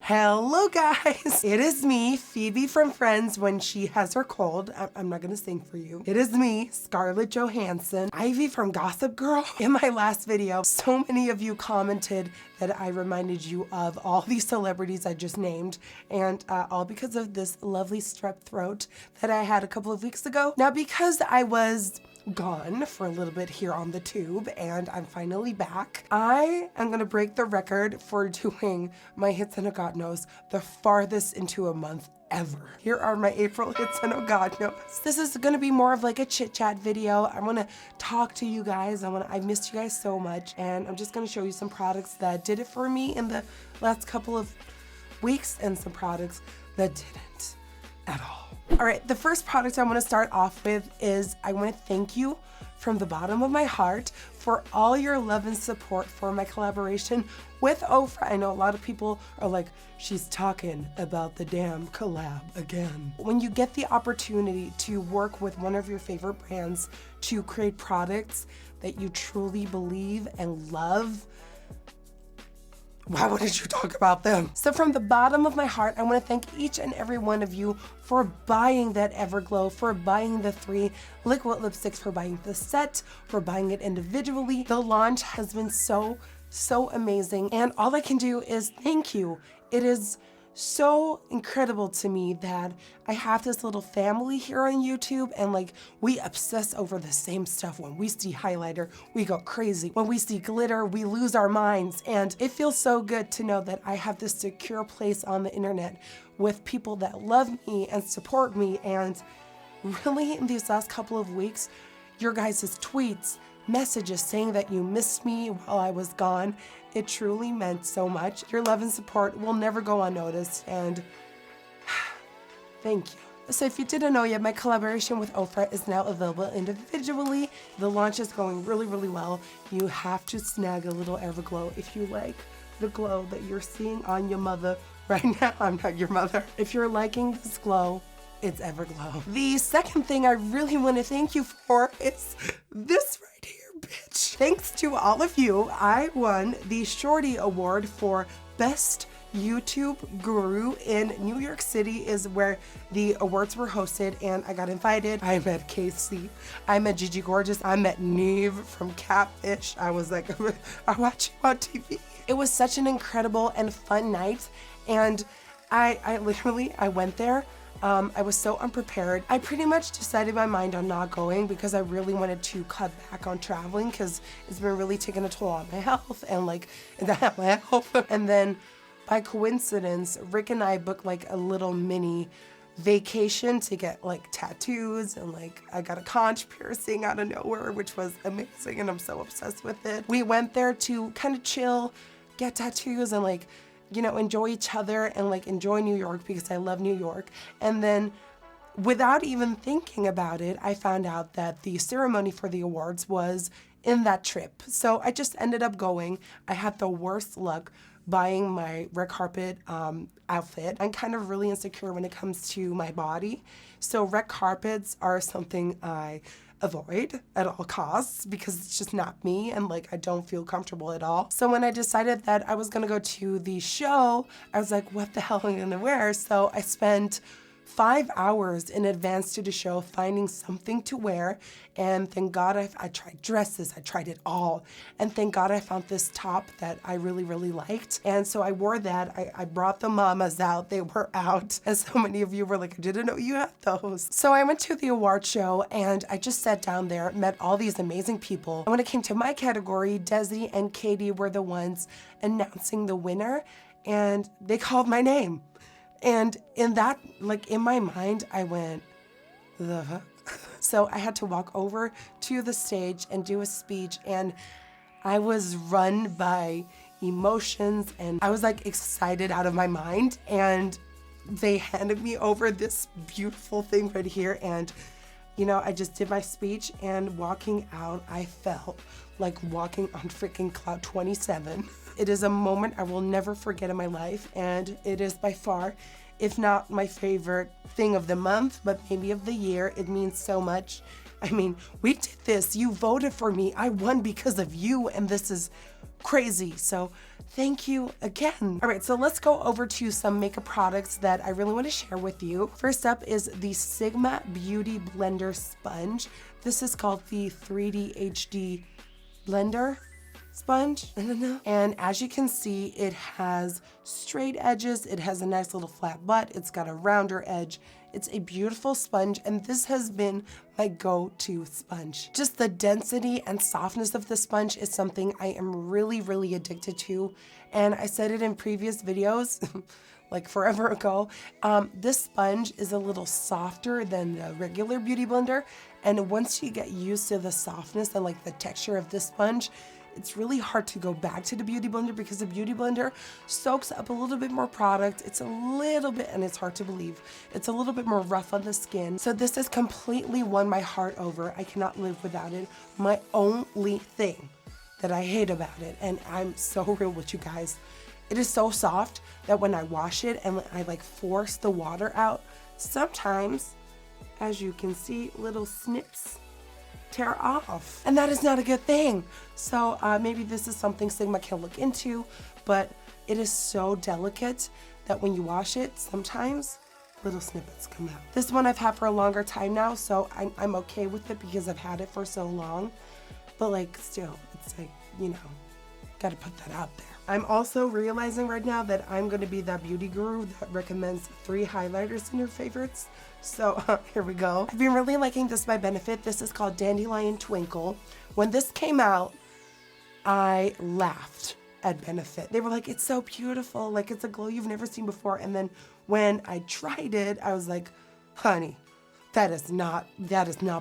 Hello guys, it is me, Phoebe from Friends when she has her cold. I'm not gonna sing for you. It is me, Scarlett Johansson, Ivy from Gossip Girl. In my last video, so many of you commented that I reminded you of all these celebrities I just named, and all because of this lovely strep throat that I had a couple of weeks ago. Now, because I was gone for a little bit here on the tube and I'm finally back, I am gonna break the record for doing my hits and a God knows the farthest into a month ever. Here are my April hits and oh God knows. This is gonna be more of like a chit chat video. I wanna talk to you guys. I missed you guys so much, and I'm just gonna show you some products that did it for me in the last couple of weeks and some products that didn't at all. All right, the first product I want to start off with is I want to thank you from the bottom of my heart for all your love and support for my collaboration with Ofra. I know a lot of people are like, she's talking about the damn collab again. When you get the opportunity to work with one of your favorite brands to create products that you truly believe and love, why wouldn't you talk about them? So from the bottom of my heart, I want to thank each and every one of you for buying that Everglow, for buying the 3 liquid lipsticks, for buying the set, for buying it individually. The launch has been so amazing, and all I can do is thank you. It is so incredible to me that I have this little family here on YouTube, and like, we obsess over the same stuff. When we see highlighter, we go crazy. When we see glitter, we lose our minds. And it feels so good to know that I have this secure place on the internet with people that love me and support me. And really, in these last couple of weeks, your guys' tweets, messages saying that you missed me while I was gone, it truly meant so much. Your love and support will never go unnoticed, and thank you. So if you didn't know yet, my collaboration with Ofra is now available individually. The launch is going really well. You have to snag a little Everglow if you like the glow that you're seeing on your mother right now. I'm not your mother. If you're liking this glow, it's Everglow. The second thing I really want to thank you for is this right here, bitch. Thanks to all of you, I won the Shorty Award for Best YouTube Guru in New York City is where the awards were hosted, and I got invited. I met Casey, I met Gigi Gorgeous, I met Neve from Catfish. I was like, I watch you on TV. It was such an incredible and fun night, and I literally went there. I was so unprepared. I pretty much decided my mind on not going because I really wanted to cut back on traveling because it's been really taking a toll on my health and my health. And then by coincidence, Rick and I booked like a little mini vacation to get like tattoos, and like I got a conch piercing out of nowhere, which was amazing, and I'm so obsessed with it. We went there to kind of chill, get tattoos, and like, you know, enjoy each other and like enjoy New York because I love New York. And then without even thinking about it, I found out that the ceremony for the awards was in that trip. So I just ended up going. I had the worst luck buying my red carpet outfit. I'm kind of really insecure when it comes to my body. So red carpets are something I avoid at all costs because it's just not me, and like I don't feel comfortable at all. So when I decided that I was gonna go to the show, I was like, what the hell am I gonna wear? So I spent 5 hours in advance to the show finding something to wear, and thank God I tried dresses, I tried it all, and thank God I found this top that I really liked, and so I wore that. I brought the mamas out, they were out, and so many of you were like, I didn't know you had those. So I went to the award show and I just sat down there, met all these amazing people, and when it came to my category, Desi and Katie were the ones announcing the winner, and they called my name. And in that, like in my mind, I went, the fuck? So I had to walk over to the stage and do a speech, and I was run by emotions, and I was like excited out of my mind, and they handed me over this beautiful thing right here, and you know, I just did my speech, and walking out, I felt like walking on freaking cloud 27. It is a moment I will never forget in my life, and it is by far if not my favorite thing of the month, but maybe of the year. It means so much. I mean, we did this. You voted for me. I won because of you, and this is crazy. So thank you again. All right, so let's go over to some makeup products that I really want to share with you. First up is the Sigma Beauty Blender Sponge. This is called the 3D HD Blender Sponge. And as you can see, it has straight edges. It has a nice little flat butt. It's got a rounder edge. It's a beautiful sponge, and this has been my go-to sponge. Just the density and softness of the sponge is something I am really, really addicted to. And I said it in previous videos, like forever ago. This sponge is a little softer than the regular Beauty Blender. And once you get used to the softness and like the texture of this sponge, it's really hard to go back to the Beauty Blender because the Beauty Blender soaks up a little bit more product. It's a little bit, and it's hard to believe, it's a little bit more rough on the skin. So this has completely won my heart over. I cannot live without it. My only thing that I hate about it, and I'm so real with you guys, it is so soft that when I wash it and I like force the water out, sometimes, as you can see, little snips tear off, and that is not a good thing. So maybe this is something Sigma can look into, but it is so delicate that when you wash it, sometimes little snippets come out. This one I've had for a longer time now, so I'm okay with it because I've had it for so long, but like still, it's like, you know, gotta put that out there. I'm also realizing right now that I'm going to be that beauty guru that recommends 3 highlighters in your favorites. So here we go. I've been really liking this by Benefit. This is called Dandelion Twinkle. When this came out, I laughed at Benefit. They were like, it's so beautiful. Like, it's a glow you've never seen before. And then when I tried it, I was like, honey, that is not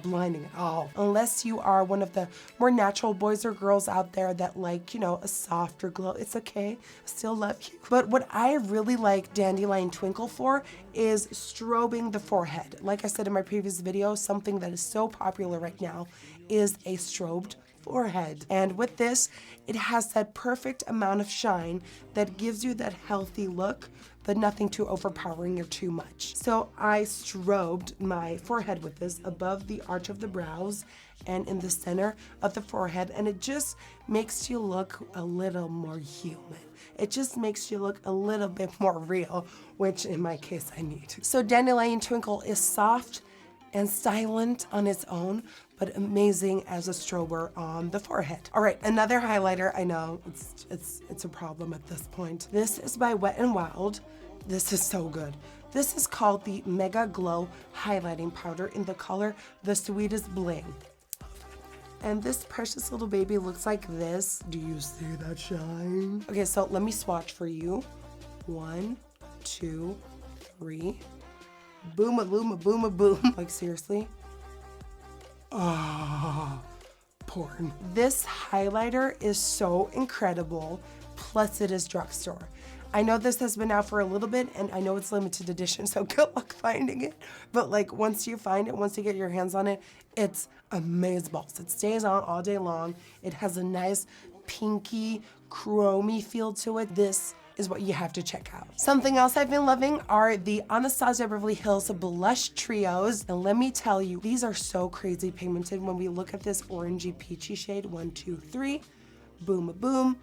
blinding at all. Unless you are one of the more natural boys or girls out there that like, you know, a softer glow, it's okay. I still love you. But what I really like Dandelion Twinkle for is strobing the forehead. Like I said in my previous video, something that is so popular right now is a strobed forehead. And with this, it has that perfect amount of shine that gives you that healthy look, but nothing too overpowering or too much. So I strobed my forehead with this above the arch of the brows and in the center of the forehead, and it just makes you look a little more human. It just makes you look a little bit more real, which in my case I need. So Dandelion Twinkle is soft and silent on its own, but amazing as a strober on the forehead. All right, another highlighter. I know it's a problem at this point. This is by Wet n Wild. This is so good. This is called the Mega Glow Highlighting Powder in the color The Sweetest Bling. And this precious little baby looks like this. Do you see that shine? Okay, so let me swatch for you. 1, 2, 3. Boom-a-loom-a boom-a-boom. Like, seriously? Ah, porn. This highlighter is so incredible, plus it is drugstore. I know this has been out for a little bit, and I know it's limited edition, so good luck finding it. But like, once you find it, once you get your hands on it, it's amazeballs. It stays on all day long. It has a nice pinky, chromy feel to it. This is what you have to check out. Something else I've been loving are the Anasazi Beverly Hills Blush Trios. And let me tell you, these are so crazy pigmented. When we look at this orangey peachy shade, 1, 2, 3, boom, a boom,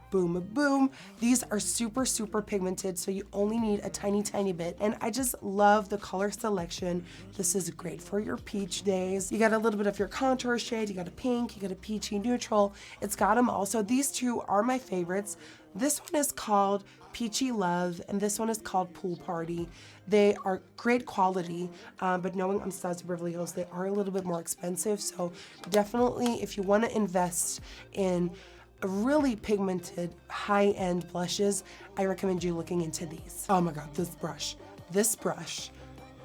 boom, a boom. These are super, super pigmented, so you only need a tiny, tiny bit. And I just love the color selection. This is great for your peach days. You got a little bit of your contour shade, you got a pink, you got a peachy neutral. It's got them all. So these two are my favorites. This one is called Peachy Love, and this one is called Pool Party. They are great quality, but knowing Anasazi Beverly Hills, they are a little bit more expensive. So definitely, if you want to invest in really pigmented, high-end blushes, I recommend you looking into these. Oh my God, this brush,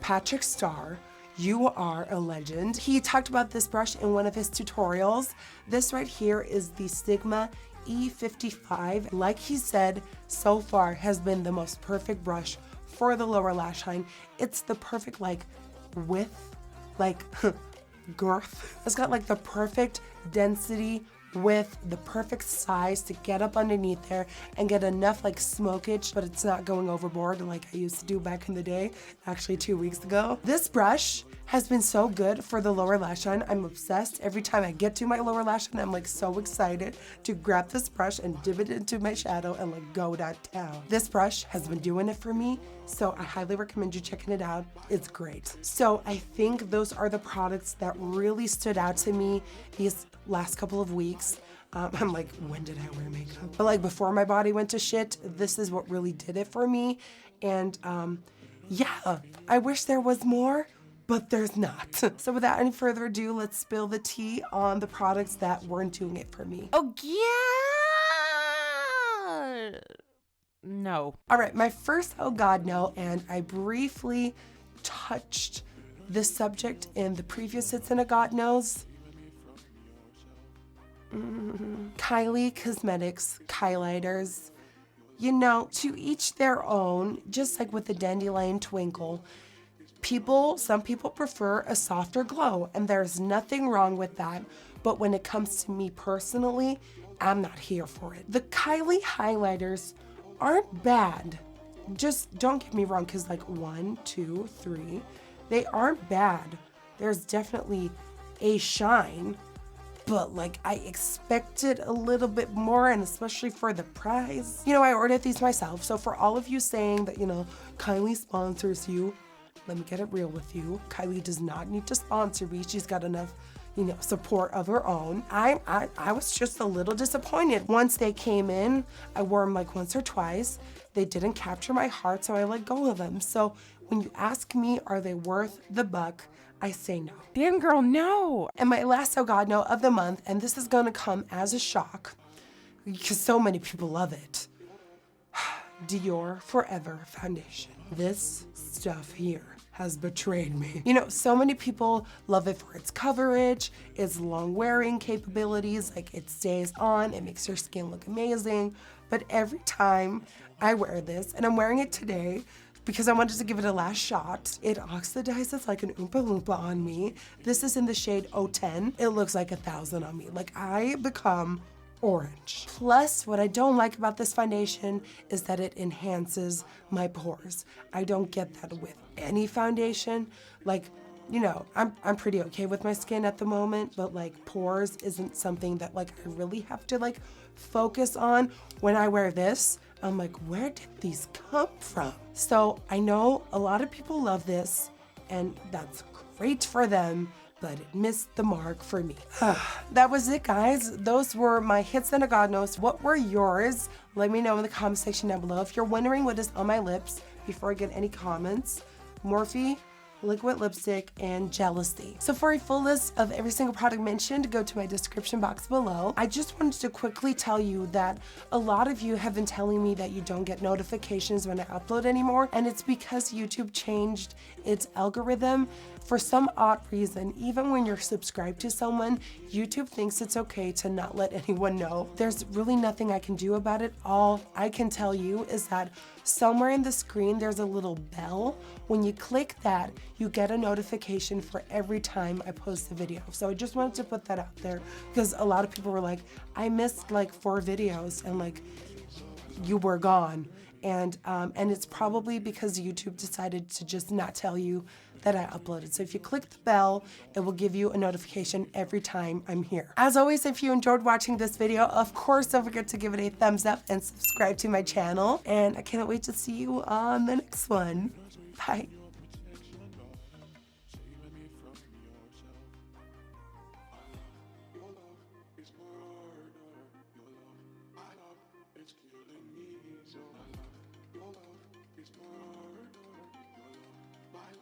Patrick Starr, you are a legend. He talked about this brush in one of his tutorials. This right here is the Sigma E55. Like he said, so far has been the most perfect brush for the lower lash line. It's the perfect like width, like girth. It's got like the perfect density, with the perfect size to get up underneath there and get enough like smokage, but it's not going overboard like I used to do back in the day, actually 2 weeks ago. This brush has been so good for the lower lash line. I'm obsessed. Every time I get to my lower lash line, I'm like so excited to grab this brush and dip it into my shadow and like go downtown. This brush has been doing it for me, so I highly recommend you checking it out. It's great. So I think those are the products that really stood out to me these last couple of weeks. I'm like, when did I wear makeup? But like before my body went to shit, this is what really did it for me. And yeah, I wish there was more, but there's not. So without any further ado, let's spill the tea on the products that weren't doing it for me. Oh, yeah. No. All right, my first oh God no, and I briefly touched this subject in the previous It's in a God Knows. Kylie Cosmetics highlighters. You know, to each their own, just like with the Dandelion Twinkle. Some people prefer a softer glow, and there's nothing wrong with that. But when it comes to me personally, I'm not here for it. The Kylie highlighters aren't bad. Just don't get me wrong, because like 1, 2, 3, they aren't bad. There's definitely a shine, but like I expected a little bit more, and especially for the price. You know, I ordered these myself. So for all of you saying that, you know, Kylie sponsors you, let me get it real with you. Kylie does not need to sponsor me. She's got enough, you know, support of her own. I was just a little disappointed. Once they came in, I wore them like once or twice. They didn't capture my heart, so I let go of them. So when you ask me, are they worth the buck? I say no. Damn, girl, no. And my last oh God no of the month, and this is gonna come as a shock because so many people love it. Dior Forever Foundation. This stuff here has betrayed me. You know, so many people love it for its coverage, its long wearing capabilities, like it stays on, it makes your skin look amazing. But every time I wear this, and I'm wearing it today because I wanted to give it a last shot, it oxidizes like an Oompa Loompa on me. This is in the shade 010. It looks like 1,000 on me. Like I become orange. Plus, what I don't like about this foundation is that it enhances my pores. I don't get that with any foundation. Like, you know, I'm pretty okay with my skin at the moment, but like pores isn't something that like I really have to like focus on. When I wear this, I'm like, where did these come from? So I know a lot of people love this, and that's great for them, but it missed the mark for me. That was it, guys. Those were my hits and a God knows. What were yours? Let me know in the comment section down below. If you're wondering what is on my lips before I get any comments, Morphe, liquid lipstick, and Jealousy. So for a full list of every single product mentioned, go to my description box below. I just wanted to quickly tell you that a lot of you have been telling me that you don't get notifications when I upload anymore, and it's because YouTube changed its algorithm. For some odd reason, even when you're subscribed to someone, YouTube thinks it's okay to not let anyone know. There's really nothing I can do about it. All I can tell you is that somewhere in the screen there's a little bell. When you click that, you get a notification for every time I post a video. So I just wanted to put that out there because a lot of people were like, I missed like 4 videos and like you were gone. And it's probably because YouTube decided to just not tell you that I uploaded. So if you click the bell, it will give you a notification every time I'm here. As always, if you enjoyed watching this video, of course, don't forget to give it a thumbs up and subscribe to my channel. And I can't wait to see you on the next one. Bye.